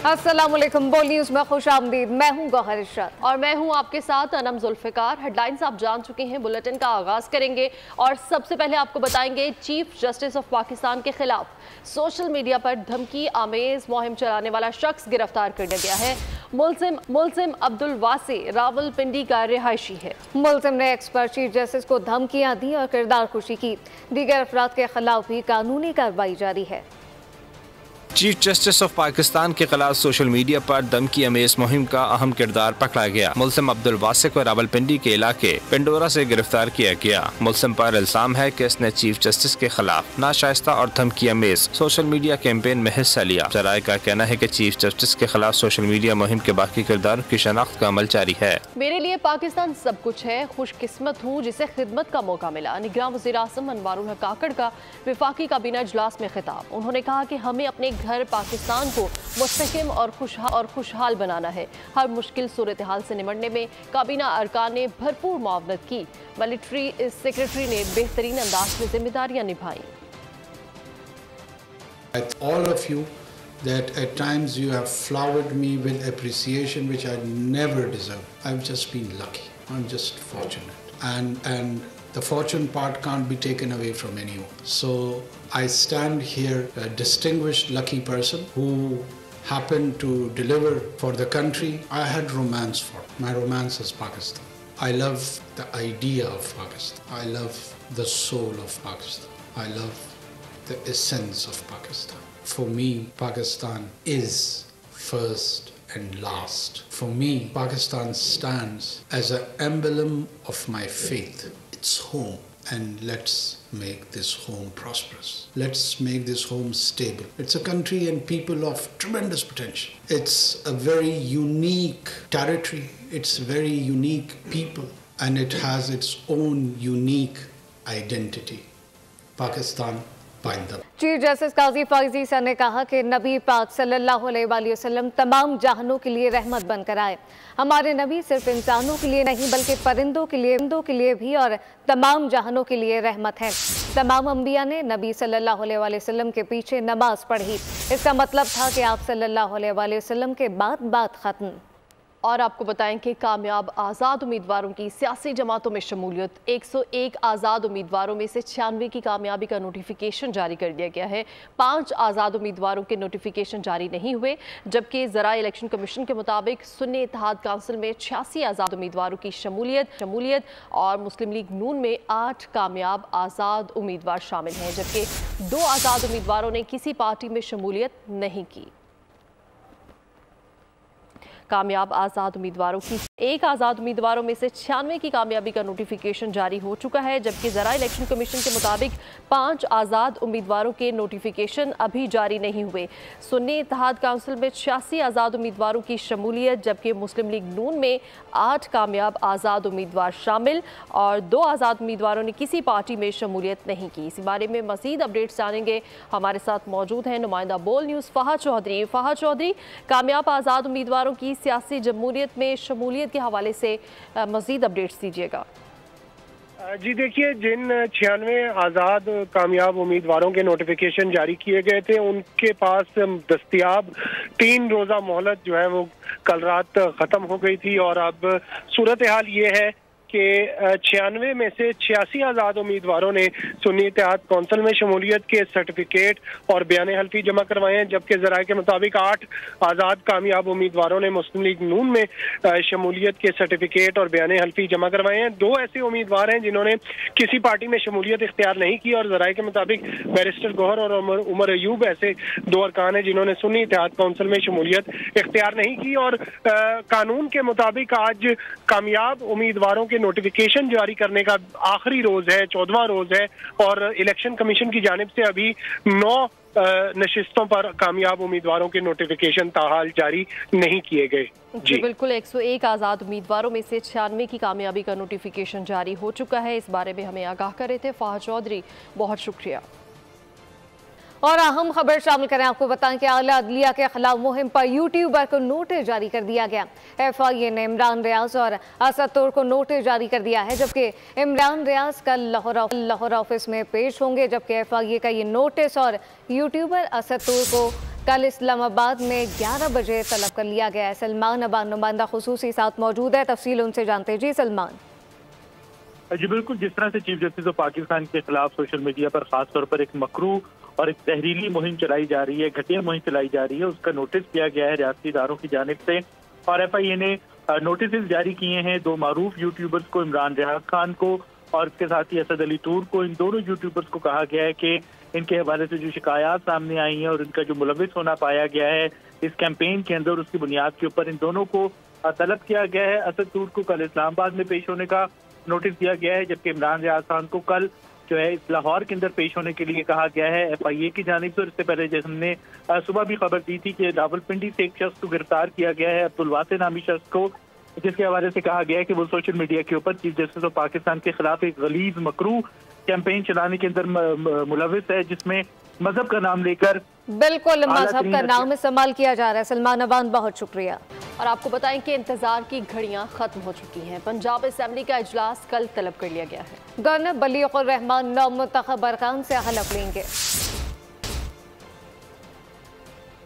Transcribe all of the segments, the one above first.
अस्सलामुअलैकुम, बोल न्यूज़ में खुश आमदीद। मैं हूँ गौहर इरशाद और मैं हूँ आपके साथ अनम जुल्फ़िकार। हेडलाइंस आप जान चुके हैं, बुलेटिन का आगाज करेंगे और सबसे पहले आपको बताएंगे चीफ जस्टिस ऑफ पाकिस्तान के खिलाफ सोशल मीडिया पर धमकी आमेज मुहिम चलाने वाला शख्स गिरफ्तार कर लिया गया है। मुल्जिम अब्दुल वासी रावलपिंडी का रिहायशी है। मुल्जिम ने एक्स पर चीफ जस्टिस को धमकियां दी और किरदार खुशी की। दीगर अफराद के खिलाफ भी कानूनी कार्रवाई जारी है। चीफ जस्टिस ऑफ पाकिस्तान के खिलाफ सोशल मीडिया पर धमकी अमेज मुहिम का अहम किरदार पकड़ा गया। मुल्जिम अब्दुल वासी को रावलपिंडी के इलाके पिंडोरा से गिरफ्तार किया गया। मुल्जिम पर इल्जाम है कि इसने चीफ जस्टिस के खिलाफ नाशाइस्ता और धमकी अमेज सोशल मीडिया कैंपेन में हिस्सा लिया। जराये का कहना है कि चीफ जस्टिस के खिलाफ सोशल मीडिया मुहिम के बाकी किरदारों की शनाख्त का अमल जारी है। मेरे लिए पाकिस्तान सब कुछ है, खुशकिस्मत हूँ जिसे खिदमत का मौका मिला। निगरान वज़ीर आज़म अनवारुल हक काकड़ का विफाकी काबीना इजलास में खिताब। उन्होंने कहा कि हमें अपने घर पाकिस्तान को मुस्तहकम और खुशहाल बनाना है। हर मुश्किल सूरत हाल से निपटने में काबीना अरकान ने भरपूर मुआवनत की। मिलिट्री सेक्रेटरी ने बेहतरीन अंदाज में जिम्मेदारियां निभाई। All of you that at times you have flowered me with appreciation which I never deserved. I've just been lucky. I'm just fortunate. And the fortune part can't be taken away from anyone. So I stand here a distinguished, lucky person who happened to deliver for the country I had romance for. My romance is Pakistan. I love the idea of Pakistan. I love the soul of Pakistan. I love the essence of Pakistan. For me, Pakistan is first and last. For me, Pakistan stands as an emblem of my faith. It's home, and let's make this home prosperous. Let's make this home stable. It's a country and people of tremendous potential. It's a very unique territory. It's very unique people, and it has its own unique identity. Pakistan. Chief justice Qazi फौजी sir ने कहा कि नबी पाक सल्लल्लाहु अलैहि वसल्लम तमाम जहानों के लिए रहमत बनकर आए। हमारे नबी सिर्फ इंसानों के लिए नहीं बल्कि परिंदों के लिए भी और तमाम जहानों के लिए रहमत है। तमाम अंबिया ने नबी सल्लल्लाहु अलैहि वसल्लम के पीछे नमाज पढ़ी। इसका मतलब था कि आप सल्लल्लाहु अलैहि वसल्लम के बाद बात खत्म। और आपको बताएं कि कामयाब आज़ाद उम्मीदवारों की सियासी जमातों में शमूलियत। 101 आज़ाद उम्मीदवारों में से 96 की कामयाबी का नोटिफिकेशन जारी कर दिया गया है। 5 आज़ाद उम्मीदवारों के नोटिफिकेशन जारी नहीं हुए, जबकि ज़रा इलेक्शन कमीशन के मुताबिक सुन्नी इत्तेहाद काउंसिल में 86 आज़ाद उम्मीदवारों की शमूलियत और मुस्लिम लीग नून में 8 कामयाब आज़ाद उम्मीदवार शामिल हैं, जबकि 2 आज़ाद उम्मीदवारों ने किसी पार्टी में शमूलियत नहीं की। कामयाब आज़ाद उम्मीदवारों की 1 आज़ाद उम्मीदवारों में से 96 की कामयाबी का नोटिफिकेशन जारी हो चुका है, जबकि ज़रा इलेक्शन कमीशन के मुताबिक 5 आज़ाद उम्मीदवारों के नोटिफिकेशन अभी जारी नहीं हुए। सुन्नी इत्तेहाद काउंसिल में 86 आज़ाद उम्मीदवारों की शमूलियत, जबकि मुस्लिम लीग नून में 8 कामयाब आज़ाद उम्मीदवार शामिल और 2 आज़ाद उम्मीदवारों ने किसी पार्टी में शमूलियत नहीं की। इसी बारे में मज़ीद अपडेट्स जानेंगे। हमारे साथ मौजूद हैं नुमाइंदा बोल न्यूज़ फ़हद चौधरी। कामयाब आज़ाद उम्मीदवारों की सियासी जमहूरियत में शमूलियत के हवाले से मज़ीद अपडेट्स दीजिएगा। जी देखिए, जिन 96 आज़ाद कामयाब उम्मीदवारों के नोटिफिकेशन जारी किए गए थे, उनके पास दस्तयाब 3 रोज़ा मोहलत जो है वो कल रात ख़त्म हो गई थी। और अब सूरत हाल ये है कि 96 में से 86 आज़ाद उम्मीदवारों ने सुन्नी इत्तेहाद कौंसिल में शमूलियत के सर्टिफिकेट और बयान हल्फी जमा करवाए हैं, जबकि ज़राए के मुताबिक 8 आज़ाद कामयाब उम्मीदवारों ने मुस्लिम लीग नून में शमूलियत के सर्टिफिकेट और बयान हल्फी जमा करवाए हैं। 2 ऐसे उम्मीदवार हैं जिन्होंने किसी पार्टी में शमूलियत इख्तियार नहीं की और ज़राए के मुताबिक बैरिस्टर गौहर और उमर अयूब ऐसे 2 अरकान हैं जिन्होंने सुन्नी इत्तेहाद कौंसिल में शमूलियत इख्तियार नहीं की। और कानून के मुताबिक आज कामयाब उम्मीदवारों के नोटिफिकेशन जारी करने का आखिरी रोज है, 14वां रोज है, और इलेक्शन कमीशन की जानिब से अभी 9 नशिस्तों पर कामयाब उम्मीदवारों के नोटिफिकेशन ताहाल जारी नहीं किए गए। जी बिल्कुल, 101 आज़ाद उम्मीदवारों में से 96 की कामयाबी का नोटिफिकेशन जारी हो चुका है। इस बारे में हमें आगाह कर रहे थे फ़हद चौधरी, बहुत शुक्रिया। और अहम खबर शामिल करें, आपको बताएं कि आला अदलिया के खिलाफ मुहिम पर यूट्यूबर को नोटिस जारी कर दिया गया। FIA ने इमरान रियाज और असद तुर्क को नोटिस जारी कर दिया है, जबकि इमरान रियाज कल लाहौर ऑफिस में पेश होंगे, जबकि FIA का ये नोटिस और यूट्यूबर असद तुर्क को कल इस्लामाबाद में 11 बजे तलब कर लिया गया है। सलमान अबान नुमाइंदा खुसूसी साथ मौजूद है, तफसील उनसे जानते हैं। जी सलमान। जी बिल्कुल, जिस तरह से चीफ जस्टिस ऑफ पाकिस्तान के खिलाफ सोशल मीडिया पर खासतौर पर एक मकरू और एक तहरीली मुहिम चलाई जा रही है, घटिया मुहिम चलाई जा रही है, उसका नोटिस किया गया है रियासती इदारों की जानिब से। और FIA ने नोटिस जारी किए हैं दो मारूफ यूट्यूबर्स को, इमरान रियाज खान को और इसके साथ ही असद अली तूर को। इन दोनों यूट्यूबर्स को कहा गया है कि इनके हवाले से जो शिकायत सामने आई हैं और इनका जो मुलविस होना पाया गया है इस कैंपेन के अंदर, उसकी बुनियाद के ऊपर इन दोनों को तलब किया गया है। असद तूर को कल इस्लामाबाद में पेश होने का नोटिस दिया गया है, जबकि इमरान रियाज खान को कल जो है इस लाहौर के अंदर पेश होने के लिए कहा गया है FIA की जानिब से। इससे पहले जैसे हमने सुबह भी खबर दी थी कि रावलपिंडी से एक शख्स को गिरफ्तार किया गया है, अब्दुल वासे नामी शख्स को, जिसके हवाले से कहा गया है कि वो सोशल मीडिया के ऊपर चीफ जस्टिस ऑफ पाकिस्तान के खिलाफ एक गलीज मकरू कैंपेन चलाने के अंदर मुलविस है, जिसमें मजहब का नाम लेकर बिल्कुल मजहब का नाम इस्तेमाल किया जा रहा है। सलमान अबान, बहुत शुक्रिया। और आपको बताएं कि इंतजार की घड़ियां खत्म हो चुकी हैं। पंजाब असेंबली का इजलास कल तलब कर लिया गया है। गवर्नर बलीगुर रहमान नौमुंतखब अरकान से हलफ लेंगे।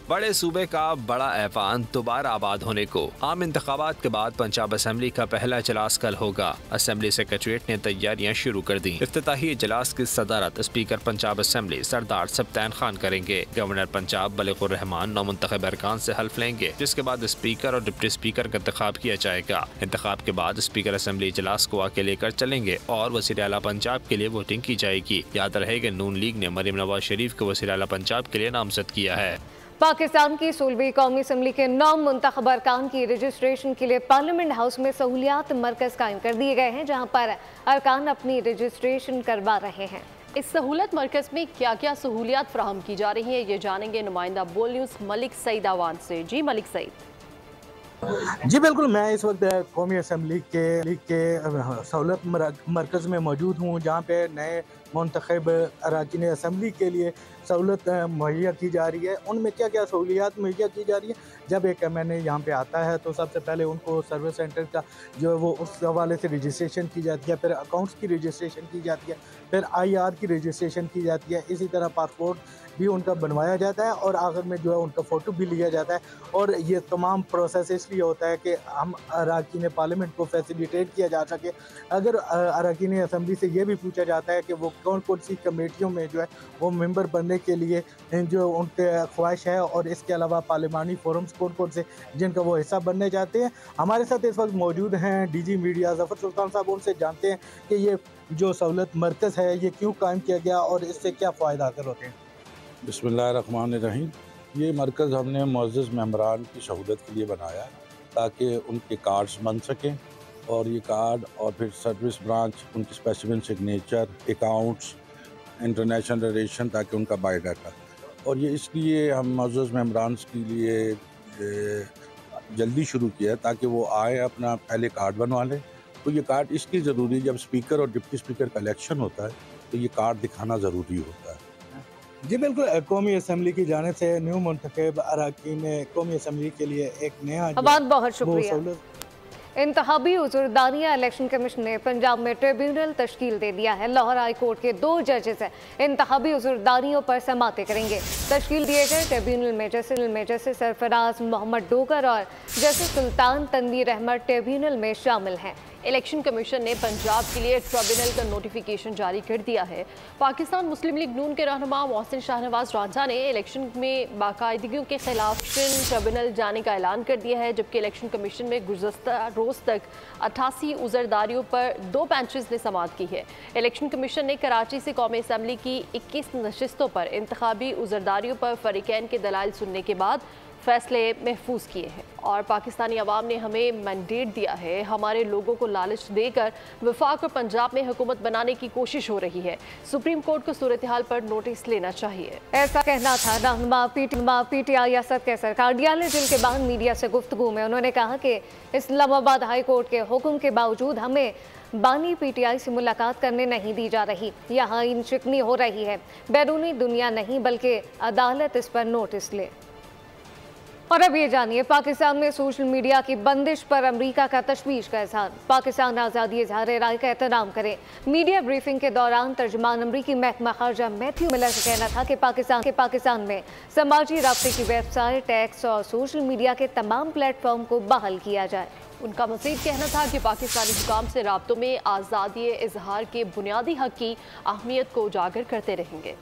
बड़े सूबे का बड़ा ऐवान दोबारा आबाद होने को। आम इंतखाबात के बाद पंजाब असेंबली का पहला इजलास कल होगा। असेंबली सेक्रेटरीट ने तैयारियां शुरू कर दी। इफ्तिताही इजलास की सदारत स्पीकर पंजाब असेंबली सरदार सब्तैन खान करेंगे। गवर्नर पंजाब बलीगुर रहमान नौमुंतखब अरकान से हल्फ लेंगे, जिसके बाद स्पीकर और डिप्टी स्पीकर का इंतखाब किया जाएगा। इंतखाब के बाद स्पीकर असेंबली इजलास को आगे लेकर चलेंगे और वज़ीर आला पंजाब के लिए वोटिंग की जाएगी। याद रहे कि नून लीग ने मरीम नवाज शरीफ को वज़ीर आला पंजाब के लिए नामजद किया है। पाकिस्तान की 16वीं कौमी असम्बली के नौमुंतखब अरकान की रजिस्ट्रेशन के लिए पार्लियामेंट हाउस में सहूलियात मरकज कायम कर दिए गए हैं, जहां पर अरकान अपनी रजिस्ट्रेशन करवा रहे हैं। इस सहूलत मरकज में क्या क्या सहूलियात फराहम की जा रही हैं, ये जानेंगे नुमाइंदा बोल न्यूज़ मलिक सईद आवान से। जी मलिक सईद। जी बिल्कुल, मैं इस वक्त कौमी असम्बली के सहूलत मरकज़ में मौजूद हूँ, जहाँ पे नए मुंतखब अरकान असम्बली के लिए सहूलत मुहैया की जा रही है। उनमें क्या क्या सहूलियात मुहैया की जा रही है। जब एक मैंने यहाँ पे आता है तो सबसे पहले उनको सर्विस सेंटर का जो है वो उस हवाले से रजिस्ट्रेशन की जाती है, फिर अकाउंट्स की रजिस्ट्रेशन की जाती है, फिर IR की रजिस्ट्रेशन की जाती है, इसी तरह पासपोर्ट भी उनका बनवाया जाता है और आखिर में जो है उनका फ़ोटो भी लिया जाता है। और ये तमाम प्रोसेस इसलिए होता है कि हम अरकान पार्लियामेंट को फैसिलिटेट किया जा सके। अगर अरकान असम्बली से ये भी पूछा जाता है कि वो कौन कौन सी कमेटियों में जो है वो मेंबर बनने के लिए जो उनके ख्वाहिश है, और इसके अलावा पार्लिमानी फोरम्स कौन कौन से जिनका वो हिस्सा बनने चाहते हैं। हमारे साथ इस वक्त मौजूद हैं DG मीडिया ज़फ़र सुल्तान साहब। उनसे जानते हैं कि ये जो सहूलत मरकज़ है ये क्यों कायम किया गया और इससे क्या फ़ायदा हासिल होते हैं। बिस्मिल्लाहिर्रहमानिर्रहीम। ये मरकज़ हमने मुअज़्ज़ज़ मेंबरान की सहूलत के लिए बनाया ताकि उनके कार्ड्स बन सकें, और ये कार्ड और फिर सर्विस ब्रांच, उनकी specific signature, accounts, international relation, ताकि उनका बायोडाटा। और ये इसलिए हम मुअज़्ज़ज़ मेंबरान के लिए जल्दी शुरू किया ताकि वो आए अपना पहले कार्ड बनवा लें। तो ये कार्ड इसलिए ज़रूरी, जब स्पीकर और डिप्टी स्पीकर का इलेक्शन होता है तो ये कार्ड दिखाना ज़रूरी होता है। जी बिल्कुल, कौमी असम्बली की जानिब से न्यू मुंतखब अरकान कौमी असम्बली के लिए एक नया बहुत शुक्रिया। इंतखाबी उज़ुरदारियाँ इलेक्शन कमीशन ने पंजाब में ट्रिब्यूनल तश्कील दे दिया है। लाहौर हाई कोर्ट के 2 जजेस इंतखाबी उज़ुरदारियों पर समाते करेंगे। तश्कील दिए गए ट्रिब्यूनल में जस्टिस सरफराज मोहम्मद डोगर और जस्टिस सुल्तान तनवीर अहमद ट्रिब्यूनल में शामिल हैं। इलेक्शन कमीशन ने पंजाब के लिए ट्रिब्यूनल का नोटिफिकेशन जारी कर दिया है। पाकिस्तान मुस्लिम लीग नून के रहनुमा मोहसिन शाहनवाज रांझा ने इलेक्शन में बाकायदगियों के खिलाफ ट्रिब्यूनल जाने का ऐलान कर दिया है, जबकि इलेक्शन कमीशन में गुज़श्ता रोज़ तक 88 उज़रदारियों पर 2 बेंचेस ने समाअत की है। इलेक्शन कमीशन ने कराची से कौमी असम्बली की 21 नशिस्तों पर इंतखाबी उज़रदारियों पर फरीकैन के दलाइल सुनने के बाद फैसले महफूज किए हैं। और पाकिस्तानी अवाम ने हमें मैंडेट दिया है, हमारे लोगों को लालच देकर वफाक और पंजाब में हुकूमत बनाने की कोशिश हो रही है। सुप्रीम कोर्ट को सूरत हाल पर नोटिस लेना चाहिए, ऐसा कहना था रहनुमा PTI असद कैसर का। कार्डियालय जिल के बाद मीडिया से गुफ्तगू में उन्होंने कहा कि इस्लामाबाद हाई कोर्ट के हुक्म के बावजूद हमें बानी PTI से मुलाकात करने नहीं दी जा रही। यहाँ इन शिकनी हो रही है। बैरूनी दुनिया नहीं बल्कि अदालत इस पर नोटिस ले। और अब ये जानिए, पाकिस्तान में सोशल मीडिया की बंदिश पर अमेरिका का तशवीश का इजहार। पाकिस्तान आज़ादी इजहार राय का एहतराम करे। मीडिया ब्रीफिंग के दौरान तर्जुमान अमरीकी महकमा खारजा मैथ्यू मिलर का कहना था कि पाकिस्तान में समाजी राब्ते की वेबसाइट, एक्स और सोशल मीडिया के तमाम प्लेटफॉर्म को बहाल किया जाए। उनका मज़ीद कहना था कि पाकिस्तानी हुकाम से राब्तों में आज़ादी इजहार के बुनियादी हक की अहमियत को उजागर करते रहेंगे।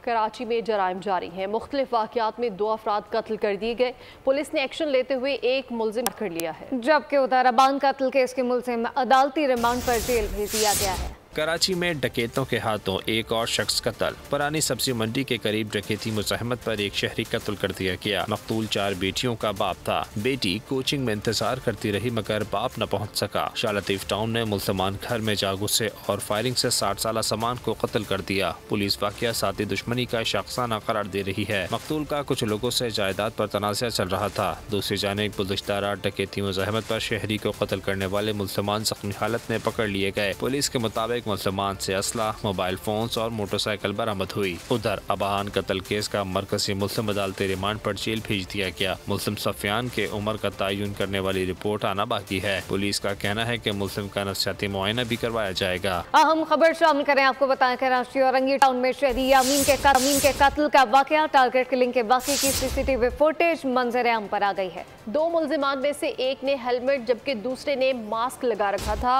कराची में जराइम जारी हैं। मुख्तलिफ वाक़यात में 2 अफराद कत्ल कर दिए गए। पुलिस ने एक्शन लेते हुए एक मुलजिम कर लिया है, जबकि उधर अबान कत्ल केस के मुलजिम अदालती रिमांड पर जेल भेज दिया गया है। कराची में डकैतों के हाथों एक और शख्स कत्ल। पुरानी सब्जी मंडी के करीब डकैती मुज़ाहमत पर एक शहरी कत्ल कर दिया गया। मकतूल 4 बेटियों का बाप था। बेटी कोचिंग में इंतजार करती रही मगर बाप न पहुंच सका। शालतीफ टाउन ने मुसलमान घर में जा घुसे और फायरिंग से 60 साल सामान को कत्ल कर दिया। पुलिस वाक़या साथी दुश्मनी का शख्साना करार दे रही है। मकतूल का कुछ लोगों से जायदाद पर तनाज़ा चल रहा था। दूसरी जानिब गुज़श्ता रात डकैती मुज़ाहमत पर शहरी को कत्ल करने वाले मुसलमान ज़ख्मी हालत में पकड़ लिए गए। पुलिस के मुताबिक मुसलमान से असला, मोबाइल फोन्स और मोटरसाइकिल बरामद हुई। उधर अबान कत्ल केस का मरकजी मुस्लिम अदालती रिमांड पर जेल भेज दिया गया। मुस्लिम सफियान के उम्र का तयन करने वाली रिपोर्ट आना बाकी है। पुलिस का कहना है कि मुस्लिम का नफ्सियाती मुआयना भी करवाया जाएगा। अहम खबर शामिल करें, आपको बताएं कराची औरंगी टाउन में शहरी यामीन के कत्ल का वाकया, टारगेट किलिंग के वाकये की सीसीटीवी फुटेज मंजर आम पर आ गई है। 2 मुलजिमान में से एक ने हेलमेट जबकि दूसरे ने मास्क लगा रखा था।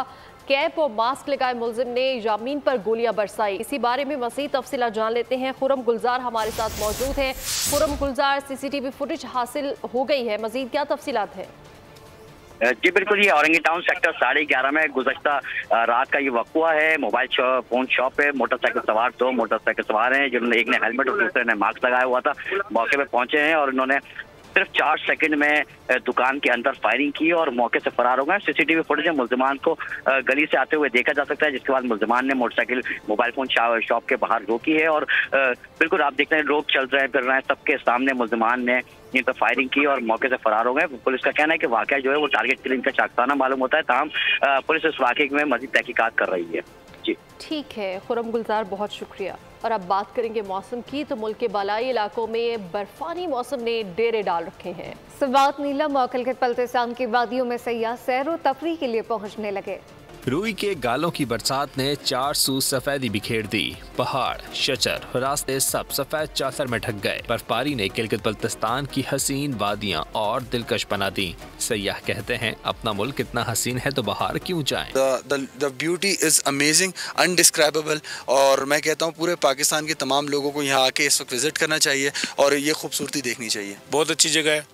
कैप और मास्क लगाए मुलजिम ने यामीन पर गोलियां बरसाई। इसी बारे में मज़ीद तफसीलात जान लेते हैं। खुरम गुलजार हमारे साथ मौजूद हैं। खुरम गुलजार, सीसीटीवी फुटेज हासिल हो गई है, मज़ीद क्या तफसीलात है? जी बिल्कुल, ये औरंगी टाउन सेक्टर 11:30 में गुज़श्ता रात का ये वक़्वा है। मोबाइल फोन शॉप पे मोटरसाइकिल सवार 2 मोटरसाइकिल सवार हैं, जिन्होंने एक ने हेलमेट और दूसरे ने मास्क लगाया हुआ था। मौके पे पहुंचे हैं और इन्होंने सिर्फ 4 सेकंड में दुकान के अंदर फायरिंग की और मौके से फरार हो गए। सीसीटीवी फुटेज में मुलजिमान को गली से आते हुए देखा जा सकता है, जिसके बाद मुलजिमान ने मोटरसाइकिल मोबाइल फोन शॉप के बाहर रोकी है और बिल्कुल आप देखते हैं लोग चल रहे हैं फिर रहे हैं, सबके सामने मुलजिमान ने इन पर फायरिंग की और मौके से फरार हो गए। पुलिस का कहना है कि वाकया जो है वो टारगेट किलिंग का शाखसाना मालूम होता है, ताहम पुलिस इस वाकये में मजीद तहकीकात कर रही है। जी ठीक है खुरम गुलजार, बहुत शुक्रिया। और अब बात करेंगे मौसम की, तो मुल्क के बालाई इलाकों में बर्फानी मौसम ने डेरे डाल रखे हैं। सवात, नीलम और खिलखत बल्तिस्तान की वादियों में सयाह सैर व तफरीह के लिए पहुंचने लगे। रूई के गालों की बरसात ने 4 सू सफेदी बिखेर दी। पहाड़, शजर, रास्ते सब सफेद चादर में ढक गए। बर्फबारी ने गिलगित बल्तिस्तान की हसीन वादियां और दिलकश बना दी। सयाह कहते हैं अपना मुल्क इतना हसीन है तो बाहर क्यों जाएं? The beauty is amazing, undescribable, और मैं कहता हूँ पूरे पाकिस्तान के तमाम लोगों को यहाँ आके इस वक्त विजिट करना चाहिए और ये खूबसूरती देखनी चाहिए। बहुत अच्छी जगह है,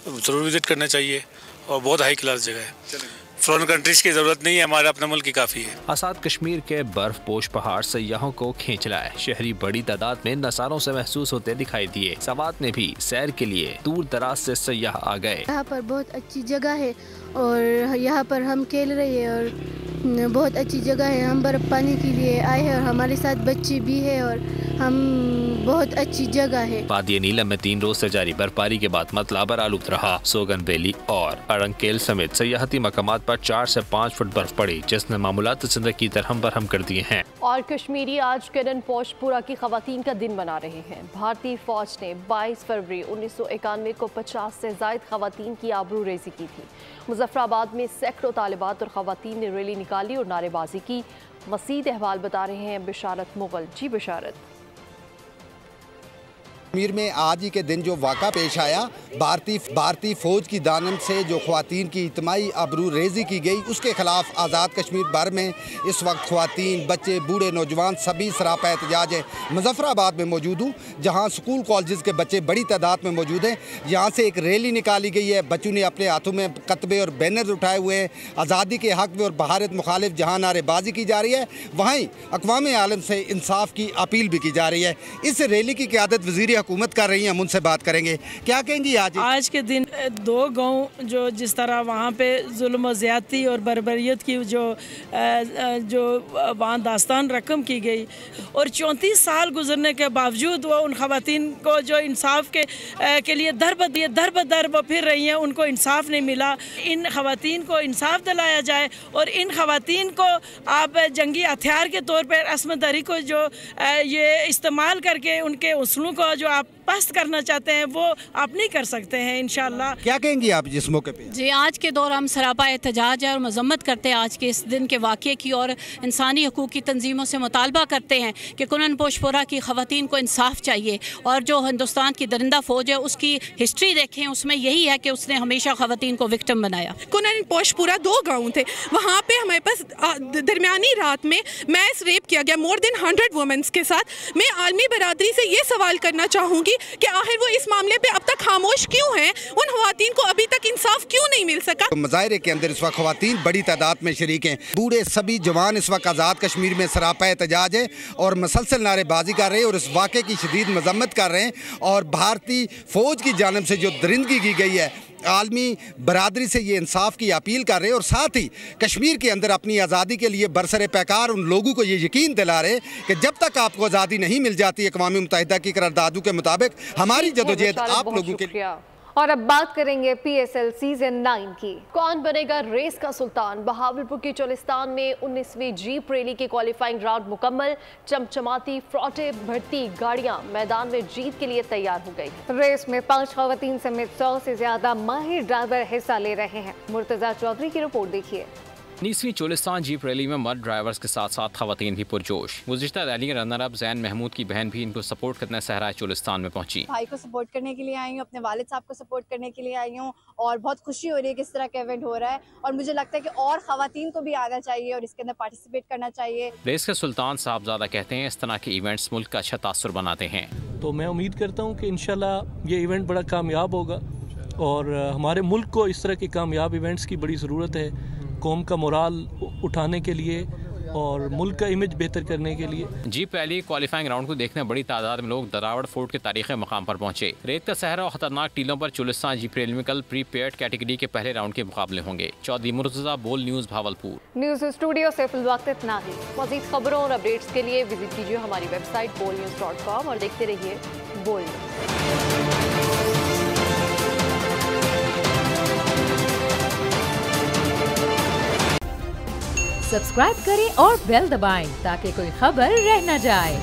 ज़रूर विजिट करना चाहिए और बहुत हाई क्लास जगह है। फॉरेन कंट्रीज की जरूरत नहीं है, हमारा अपना मुल्क ही काफी है। आजाद कश्मीर के बर्फ पोश पहाड़ सयाहों को खींच लाए। शहरी बड़ी तादाद में नज़ारों से महसूस होते दिखाई दिए। सवात में भी सैर के लिए दूर दराज से सयाह आ गए। यहाँ पर बहुत अच्छी जगह है और यहाँ पर हम खेल रहे हैं और बहुत अच्छी जगह है। हम बर्फ पानी के लिए आए हैं और हमारे साथ बच्चे भी है और हम बहुत अच्छी जगह है। वादी नीलम में 3 रोज से जारी बर्फबारी के बाद मतलाबर आलूद रहा। सोगन वैली और अरंकेल समेत सयाहती मकामात पर 4 से 5 फुट बर्फ पड़ी, जिसने मामूलात जिंदगी दरहम बरहम कर दिए हैं। और कश्मीरी आज कनन पोशपुरा की खवातीन का दिन मना रहे हैं। भारतीय फौज ने 22 फरवरी 1991 को 50 से ज्यादा खवातीन की आबरू रेजी की थी। मुजफ्फराबाद में सैकड़ों तालिबात और खवातीन ने रैली निकाली और नारेबाजी की। मज़ीद अहवाल बता रहे हैं बिशारत मुगल। जी बिशारत। कश्मीर में आज ही के दिन जो वाक़ा पेश आया, भारतीय फ़ौज की दानम से जो ख़वातीन की इज्तिमाई आबरू रेज़ी की गई, उसके ख़िलाफ़ आज़ाद कश्मीर भर में इस वक्त ख़वातीन, बच्चे, बूढ़े, नौजवान सभी सरापा एहतजाज है। मुजफ्फराबाद में मौजूद हूँ, जहाँ स्कूल कॉलेज के बच्चे बड़ी तादाद में मौजूद हैं। यहाँ से एक रैली निकाली गई है। बच्चों ने अपने हाथों में कतबे और बैनर उठाए हुए हैं। आज़ादी के हक़ में और बहारत मुखालिफ जहाँ नारेबाजी की जा रही है, वहीं अक़वाम आलम से इंसाफ की अपील भी की जा रही है। इस रैली की क़यादत वज़ीर हुकूमत कर रही हैं, हम उनसे बात करेंगे। क्या कहेंगी आज के दिन 2 गाँव जो जिस तरह वहाँ पे जुल्म और ज़्यादती और बर्बरियत की जो वहाँ दास्तान रकम की गई और 34 साल गुजरने के बावजूद वो उन खवातीन को जो इंसाफ के लिए दर बदर फिर रही हैं, उनको इंसाफ नहीं मिला। इन खवातीन को इंसाफ दिलाया जाए और इन खवातीन को आप जंगी हथियार के तौर पर असमदारी को जो ये इस्तेमाल करके उनके उसलों को जो आप पस्त करना चाहते हैं वो आप नहीं कर सकते हैं इंशाल्लाह। क्या कहेंगी आप जिस मौके पे? जी, आज के दौर हम सरापा एहतजाज है और मजम्मत करते हैं आज के इस दिन के वाक़े की, और इंसानी हकूक़ की तंजीमों से मुतालबा करते हैं कि कुनन पोशपुरा की ख़वातीन को इंसाफ चाहिए। और जो हिंदुस्तान की दरिंदा फ़ौज है उसकी हिस्ट्री देखें, उसमें यही है कि उसने हमेशा ख़वातीन को विक्टिम बनाया। कुनन पोशपुरा 2 गाँव थे, वहाँ पे हमारे पास दरमियानी रात में मैस रेप किया गया मोर देन 100 वुमेन्स के साथ। मैं आलमी बरादरी से ये सवाल करना चाहूँगी कि आखिर वो इस मामले पे अब तक खामोश क्यों हैं? उन ख़वातीन को अभी तक इंसाफ क्यों नहीं मिल सका? तो मुजाहरे के अंदर इस वक्त ख़वातीन बड़ी तादाद में शरीक हैं। बूढ़े सभी जवान इस वक्त आज़ाद कश्मीर में सरापा एहतजाज है और मसलसल नारेबाजी कर रहे हैं और इस वाक़े की शदीद मजम्मत कर रहे हैं। और भारतीय फ़ौज की जानिब से जो दरिंदगी की गई है, आलमी बरादरी से ये इंसाफ की अपील कर रहे हैं और साथ ही कश्मीर के अंदर अपनी आज़ादी के लिए बरसरे पैकार उन लोगों को ये यकीन दिला रहे कि जब तक आपको आज़ादी नहीं मिल जाती अक़वाम मुत्तहिदा की करारदादों के मुताबिक हमारी जदोजहद आप लोगों के। और अब बात करेंगे PSL सीजन 9 की। कौन बनेगा रेस का सुल्तान? बहावलपुर के चोलिस्तान में 19वीं जीप रैली के क्वालिफाइंग राउंड मुकम्मल। चमचमाती फ्रॉटे भरती गाड़ियां मैदान में जीत के लिए तैयार हो गई हैं। रेस में 5 ख़वातीन समेत 100 से ज्यादा माहिर ड्राइवर हिस्सा ले रहे हैं। मुर्तजा चौधरी की रिपोर्ट देखिए। 19वीं चोलिस्तान जीप रैली में मर्द ड्राइवर्स के साथ साथ खवातीन भी पुरजोश। गुज़िश्ता रैली के रनर अप जैन महमूद की बहन भी इनको सपोर्ट करने सहरा चोलिस्तान में पहुंची। भाई को सपोर्ट करने के लिए आई हूँ, अपने वालिद साहब को सपोर्ट करने के लिए आई हूँ और बहुत खुशी हो रही है कि इस तरह का इवेंट हो रहा है और मुझे लगता है कि और खवातीन को भी आना चाहिए और इसके अंदर पार्टिसिपेट करना चाहिए। रेस के सुल्तान साहबजादा कहते हैं इस तरह के इवेंट्स मुल्क का अच्छा तासुर बनाते हैं। तो मैं उम्मीद करता हूँ कि इंशाल्लाह ये इवेंट बड़ा कामयाब होगा और हमारे मुल्क को इस तरह के कामयाब इवेंट्स की बड़ी ज़रूरत है, कौम का मोराल उठाने के लिए और मुल्क का इमेज बेहतर करने के लिए। जीप रैली क्वालिफाइंग राउंड को देखने बड़ी तादाद में लोग दरावड़ फोर्ट के तारीखी मकाम पर पहुंचे। रेत का सहरा और खतरनाक टीलों पर चोलिस्तान जीप रैली में कल प्रीपेड कैटेगरी के पहले राउंड के मुकाबले होंगे। चौधरी मुर्तजा, बोल न्यूज़, भावलपुर। न्यूज़ स्टूडियो से फिल वक्त इतना ही। मज़ीद खबरों और अपडेट्स के लिए विजिट कीजिए हमारी वेबसाइट bolnews.com और देखते रहिए बोल न्यूज़। सब्सक्राइब करें और बेल दबाएं ताकि कोई खबर रह न जाए।